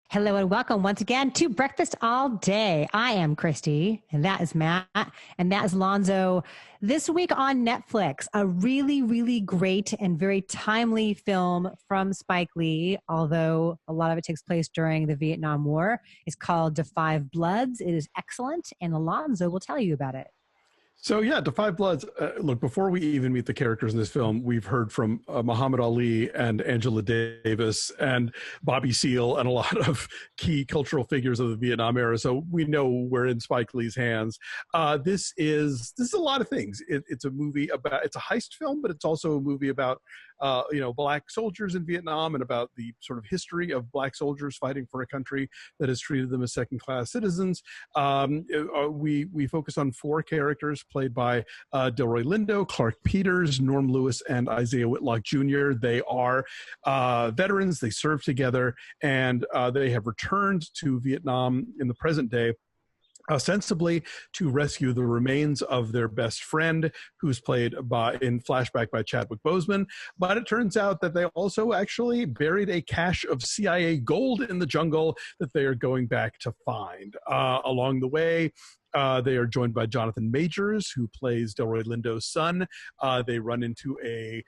Hello and welcome once again to Breakfast All Day. I am Christy, and that is Matt, and that is Alonso. This week on Netflix, a really, really great and very timely film from Spike Lee, although a lot of it takes place during the Vietnam War. It's called Da 5 Bloods. It is excellent, and Alonso will tell you about it. So yeah, Da 5 Bloods. Look, before we even meet the characters in this film, we've heard from Muhammad Ali and Angela Davis and Bobby Seale and a lot of key cultural figures of the Vietnam era. So we know we're in Spike Lee's hands. This is a lot of things. It's a movie it's a heist film, but it's also a movie about Black soldiers in Vietnam and about the sort of history of Black soldiers fighting for a country that has treated them as second-class citizens. We focus on 4 characters played by Delroy Lindo, Clarke Peters, Norm Lewis, and Isiah Whitlock Jr. They are veterans. They served together, and they have returned to Vietnam in the present day, ostensibly to rescue the remains of their best friend, who's played in flashback by Chadwick Boseman. But it turns out that they also actually buried a cache of CIA gold in the jungle that they are going back to find. Along the way, they are joined by Jonathan Majors, who plays Delroy Lindo's son. They run into a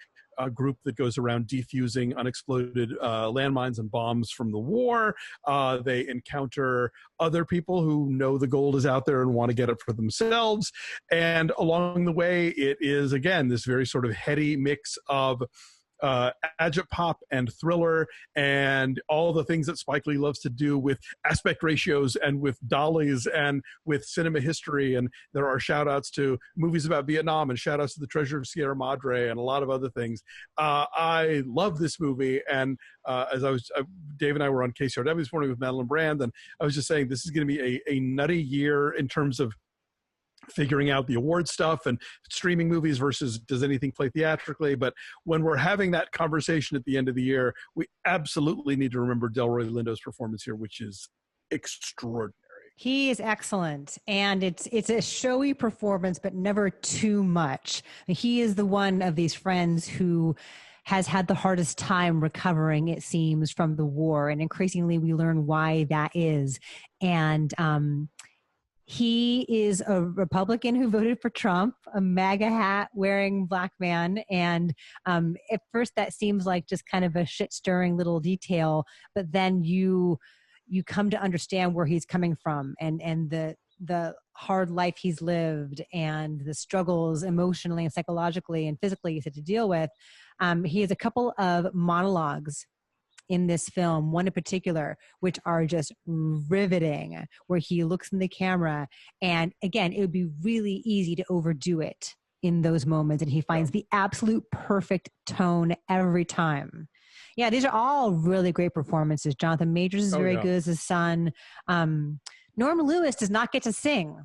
group that goes around defusing unexploded landmines and bombs from the war. They encounter other people who know the gold is out there and want to get it for themselves. And along the way, it is, again, this very sort of heady mix of agit pop and thriller and all the things that Spike Lee loves to do with aspect ratios and with dollies and with cinema history. And there are shout outs to movies about Vietnam and shout outs to The Treasure of Sierra Madre and a lot of other things. I love this movie. And as Dave and I were on KCRW this morning with Madeline Brand, and I was just saying this is going to be a nutty year in terms of figuring out the award stuff and streaming movies versus does anything play theatrically. But when we're having that conversation at the end of the year, we absolutely need to remember Delroy Lindo's performance here, which is extraordinary. He is excellent, and it's a showy performance, but never too much. He is the one of these friends who has had the hardest time recovering, it seems, from the war, and increasingly we learn why that is. And he is a Republican who voted for Trump, a MAGA hat wearing Black man. And at first that seems like just kind of a shit stirring little detail, but then you come to understand where he's coming from and the hard life he's lived and the struggles emotionally and psychologically and physically he's had to deal with. He has a couple of monologues in this film, one in particular, which are just riveting, where he looks in the camera. And again, it would be really easy to overdo it in those moments. And he finds the absolute perfect tone every time. Yeah, these are all really great performances. Jonathan Majors is very good as his son. Norm Lewis does not get to sing.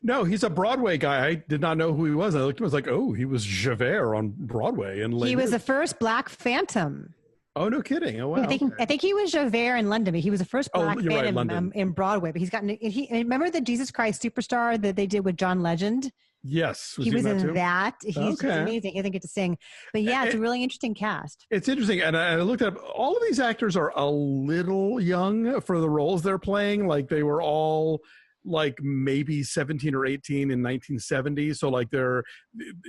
No, he's a Broadway guy. I did not know who he was. I looked at him, I was like, oh, he was Javert on Broadway. And he was the first Black Phantom. Oh, no kidding. Oh, wow. I think he was Javert in London, but he was the first Black Phantom in Broadway. But he's gotten, remember the Jesus Christ Superstar that they did with John Legend? Yes. He was in that. He's amazing. He doesn't get to sing. But yeah, it's a really interesting cast. It's interesting. And I looked up, all of these actors are a little young for the roles they're playing. Like they were all like maybe 17 or 18 in 1970. So like they're,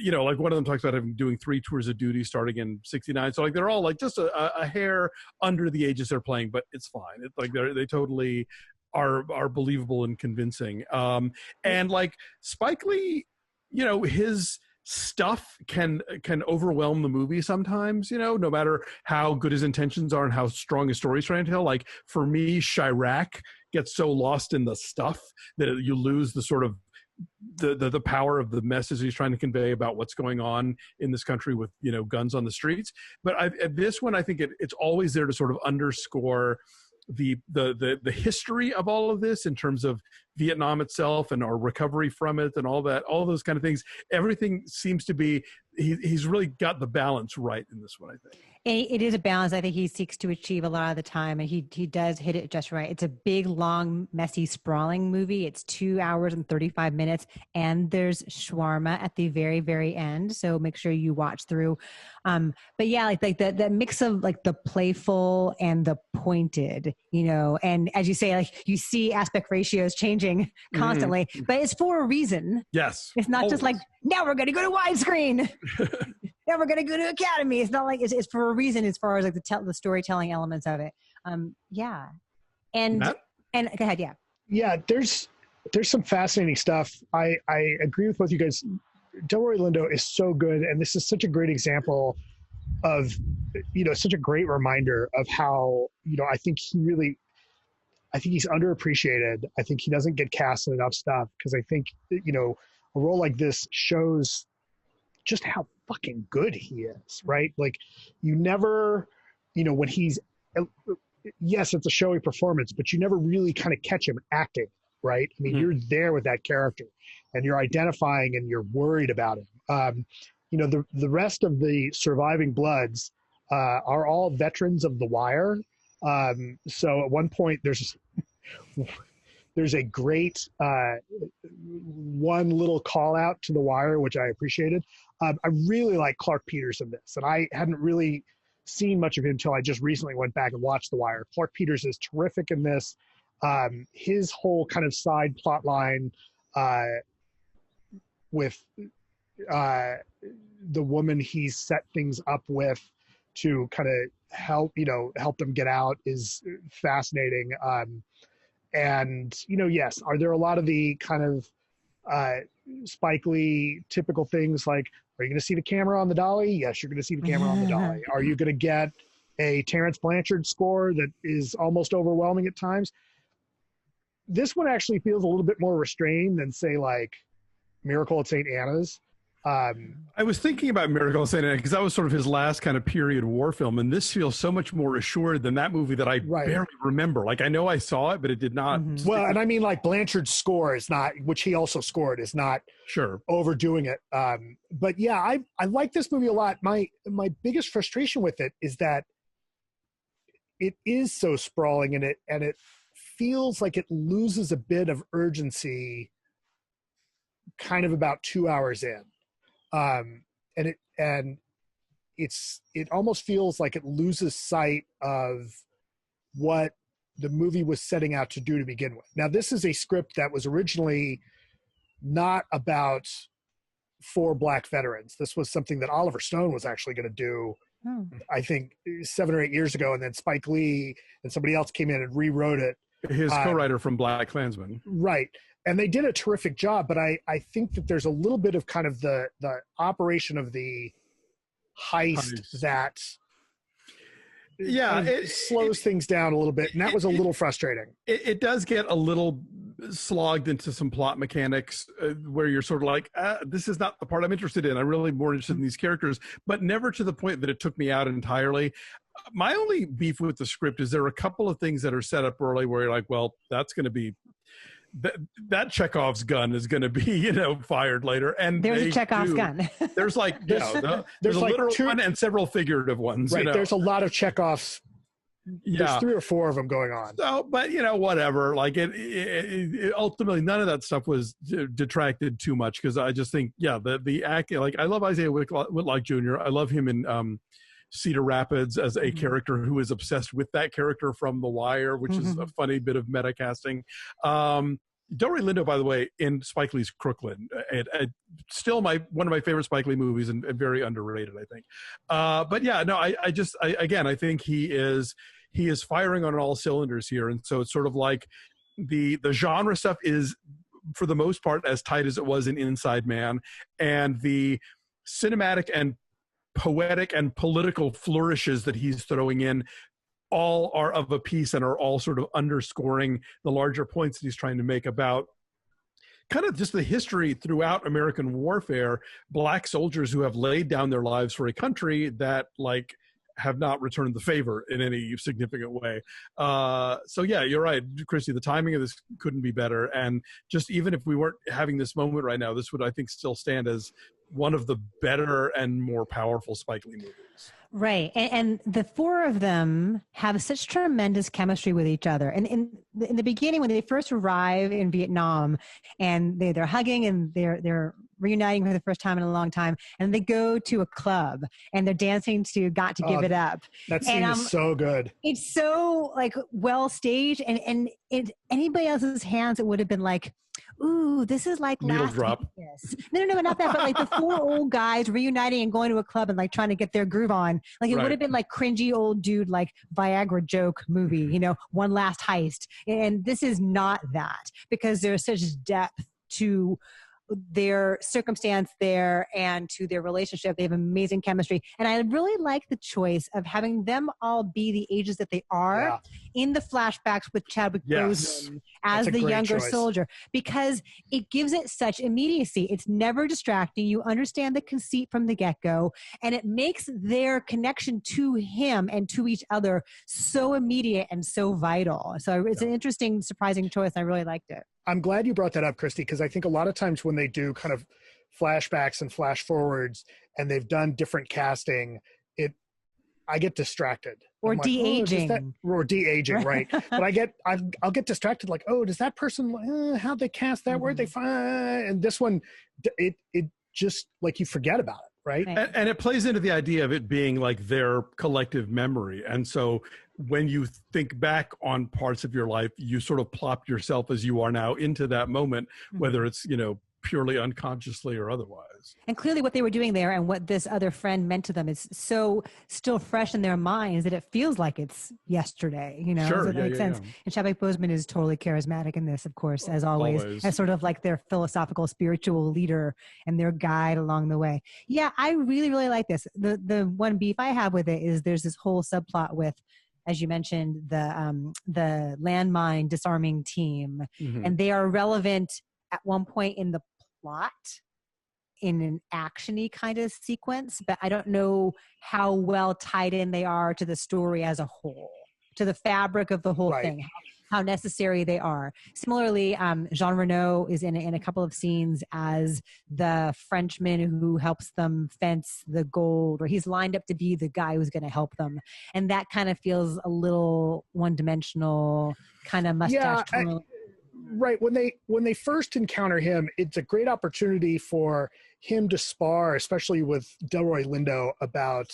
like one of them talks about doing 3 tours of duty starting in 69. So like they're all like just a hair under the ages they're playing, but it's fine. It's like they totally are believable and convincing. And like Spike Lee, his stuff can overwhelm the movie sometimes, no matter how good his intentions are and how strong his story is trying to tell. Like for me, Chirac gets so lost in the stuff that you lose the sort of the power of the message he's trying to convey about what's going on in this country with guns on the streets. But this one, I think it's always there to sort of underscore the history of all of this in terms of Vietnam itself and our recovery from it and all those kind of things. Everything seems to be, he's really got the balance right in this one, I think. It is a balance I think he seeks to achieve a lot of the time, and he does hit it just right. It's a big, long, messy, sprawling movie. It's 2 hours and 35 minutes, and there's shawarma at the very, very end, so make sure you watch through. But yeah, like that mix of like the playful and the pointed, you know, and as you say, like you see aspect ratios changing constantly, but it's for a reason. Yes. It's not just like, now we're going to go to widescreen. Now we're going to go to Academy. It's not like it's for a reason as far as like the storytelling elements of it. Yeah. And go ahead. Yeah. Yeah. There's some fascinating stuff. I agree with both you guys. Delroy Lindo is so good. And this is such a great example of, you know, such a great reminder of how, you know, I think he's underappreciated. I think he doesn't get cast in enough stuff because I think, you know, a role like this shows just how fucking good he is, right? Like you never, you know, when he's, yes, it's a showy performance, but you never really kind of catch him acting, right? I mean, you're there with that character and you're identifying and you're worried about him. You know, the rest of the surviving Bloods are all veterans of The Wire. So at one point there's a great one little call out to The Wire, which I appreciated. I really like Clarke Peters in this, and I hadn't really seen much of him until I just recently went back and watched The Wire. Clarke Peters is terrific in this. His whole kind of side plot line with the woman he's set things up with to kind of help them get out is fascinating. And, you know, yes, are there a lot of the kind of Spike Lee typical things like, are you going to see the camera on the dolly? Yes, you're going to see the camera on the dolly. Are you going to get a Terrence Blanchard score that is almost overwhelming at times? This one actually feels a little bit more restrained than, say, like Miracle at St. Anna's. I was thinking about Miracle at St. Anna because that was sort of his last kind of period war film, and this feels so much more assured than that movie that I barely remember. Like, I know I saw it, but it did not. Well, and I mean, like, Blanchard's score is not, which he also scored, is not overdoing it. But yeah, I like this movie a lot. My biggest frustration with it is that it is so sprawling, and it feels like it loses a bit of urgency kind of about 2 hours in. And it almost feels like it loses sight of what the movie was setting out to do to begin with. Now, this is a script that was originally not about 4 black veterans. This was something that Oliver Stone was actually going to do, I think 7 or 8 years ago. And then Spike Lee and somebody else came in and rewrote it. His co-writer from Black Klansman. Right. And they did a terrific job, but I think that there's a little bit of kind of the operation of the heist that it slows things down a little bit, and that was a little frustrating. It does get a little slogged into some plot mechanics where you're sort of like, this is not the part I'm interested in. I'm really more interested in these characters, but never to the point that it took me out entirely. My only beef with the script is there are a couple of things that are set up early where you're like, well, that's going to be that Chekhov's gun is going to be, fired later. And there's a Chekhov's gun. There's like, there's a like literal one and several figurative ones. Right. There's a lot of Chekhov's. There's 3 or 4 of them going on. So, but whatever. Like it ultimately, none of that stuff was detracted too much because I just think, the acting. Like I love Isiah Whitlock Jr. I love him in Cedar Rapids as a character who is obsessed with that character from The Wire, which is a funny bit of meta casting. Delroy Lindo, by the way, in Spike Lee's Crooklyn, still one of my favorite Spike Lee movies and very underrated, I think. But yeah, no, I think he is firing on all cylinders here, and so it's sort of like the genre stuff is for the most part as tight as it was in Inside Man, and the cinematic and poetic and political flourishes that he's throwing in all are of a piece and are all sort of underscoring the larger points that he's trying to make about kind of just the history throughout American warfare, black soldiers who have laid down their lives for a country that have not returned the favor in any significant way. So yeah, you're right, Christy, the timing of this couldn't be better. And just even if we weren't having this moment right now, this would, I think, still stand as one of the better and more powerful Spike Lee movies. Right. And the 4 of them have such tremendous chemistry with each other. And in the beginning, when they first arrive in Vietnam and they're hugging and they're reuniting for the first time in a long time, and they go to a club and they're dancing to "Got to Give It Up." That scene is so good. It's so like well staged, and in anybody else's hands, it would have been like, ooh, this is like needle Last drop. Vegas. No, not that, but like the four old guys reuniting and going to a club and like trying to get their groove on. Like it would have been like cringy old dude, like Viagra joke movie, you know, one last heist. And this is not that, because there's such depth to their circumstance there and to their relationship. They have amazing chemistry. And I really like the choice of having them all be the ages that they are in the flashbacks with Chadwick Boseman as the younger soldier, because it gives it such immediacy. It's never distracting. You understand the conceit from the get-go, and it makes their connection to him and to each other so immediate and so vital. So it's an interesting, surprising choice. I really liked it. I'm glad you brought that up, Christy, because I think a lot of times when they do kind of flashbacks and flash forwards and they've done different casting, I get distracted. Or de-aging. Or de-aging, right. But I'll get distracted like, oh, does that person, how'd they cast that? Where'd they find? And this one, it just like you forget about it. Right. And it plays into the idea of it being like their collective memory. And so when you think back on parts of your life, you sort of plop yourself as you are now into that moment, whether it's, you know, purely unconsciously or otherwise. And clearly what they were doing there and what this other friend meant to them is so still fresh in their minds that it feels like it's yesterday, you know. Sure, Does that make sense? And Chadwick Boseman is totally charismatic in this, of course, as always, as sort of like their philosophical, spiritual leader and their guide along the way. Yeah, I really, really like this. The one beef I have with it is there's this whole subplot with, as you mentioned, the landmine disarming team, and they are relevant at one point in the plot in an action-y kind of sequence, but I don't know how well tied in they are to the story as a whole, to the fabric of the whole thing, how necessary they are. Similarly, Jean Reno is in a couple of scenes as the Frenchman who helps them fence the gold, or he's lined up to be the guy who's going to help them. And that kind of feels a little one-dimensional, kind of mustache twirl. Right. When they first encounter him, it's a great opportunity for him to spar, especially with Delroy Lindo, about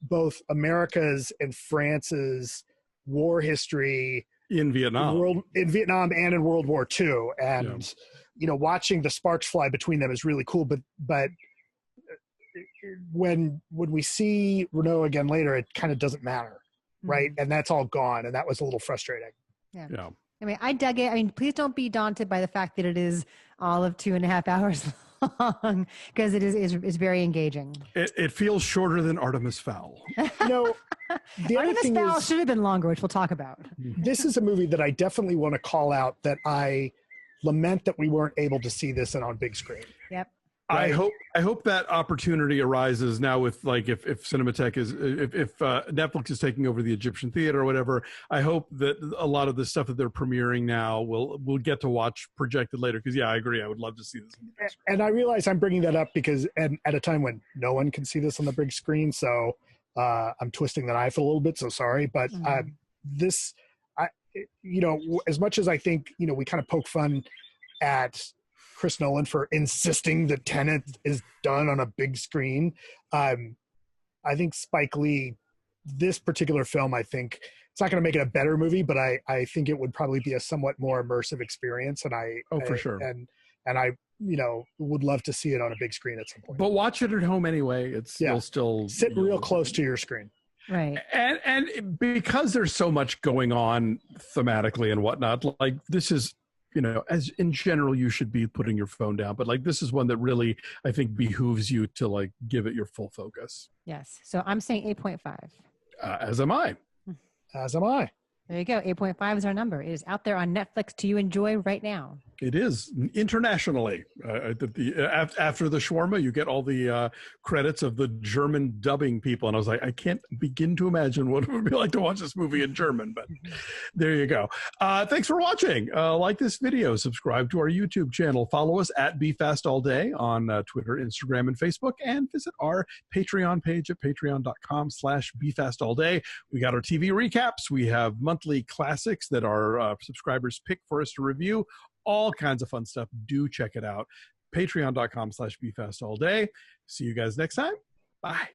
both America's and France's war history in Vietnam and in World War II. And, you know, watching the sparks fly between them is really cool. But when we see Reno again later, it kind of doesn't matter. Right. And that's all gone. And that was a little frustrating. Yeah. I mean, I dug it. I mean, please don't be daunted by the fact that it is all of 2.5 hours long, because it is very engaging. It feels shorter than Artemis Fowl. You know, the Artemis Fowl should have been longer, which we'll talk about. This is a movie that I definitely want to call out, that I lament that we weren't able to see this on big screen. Yep. Right. I hope that opportunity arises now with, like, if Cinematheque is, if Netflix is taking over the Egyptian theater or whatever. I hope that a lot of the stuff that they're premiering now we'll get to watch projected later. Because I agree, I would love to see this. And I realize I'm bringing that up because at a time when no one can see this on the big screen, so I'm twisting the knife a little bit. So sorry, but this, you know, as much as I think, you know, we kind of poke fun at Chris Nolan for insisting that Tenet is done on a big screen. I think Spike Lee, this particular film, I think it's not going to make it a better movie, but I think it would probably be a somewhat more immersive experience. And for sure. And I, you know, would love to see it on a big screen at some point. But watch it at home anyway. You'll still sit real close to your screen. Right. And because there's so much going on thematically and whatnot, like this is, you know, as in general, you should be putting your phone down. But like, this is one that really, I think, behooves you to like give it your full focus. Yes. So I'm saying 8.5. As am I. As am I. There you go. 8.5 is our number. It is out there on Netflix to you enjoy right now. It is internationally. After the shawarma, you get all the credits of the German dubbing people. And I was like, I can't begin to imagine what it would be like to watch this movie in German. But there you go. Thanks for watching. Like this video, subscribe to our YouTube channel, follow us at BeFastAllDay on Twitter, Instagram, and Facebook, and visit our Patreon page at patreon.com/BeFastAllDay. We got our TV recaps. We have monthly classics that our subscribers pick for us to review. All kinds of fun stuff. Do check it out. patreon.com/befastallday. See you guys next time. Bye.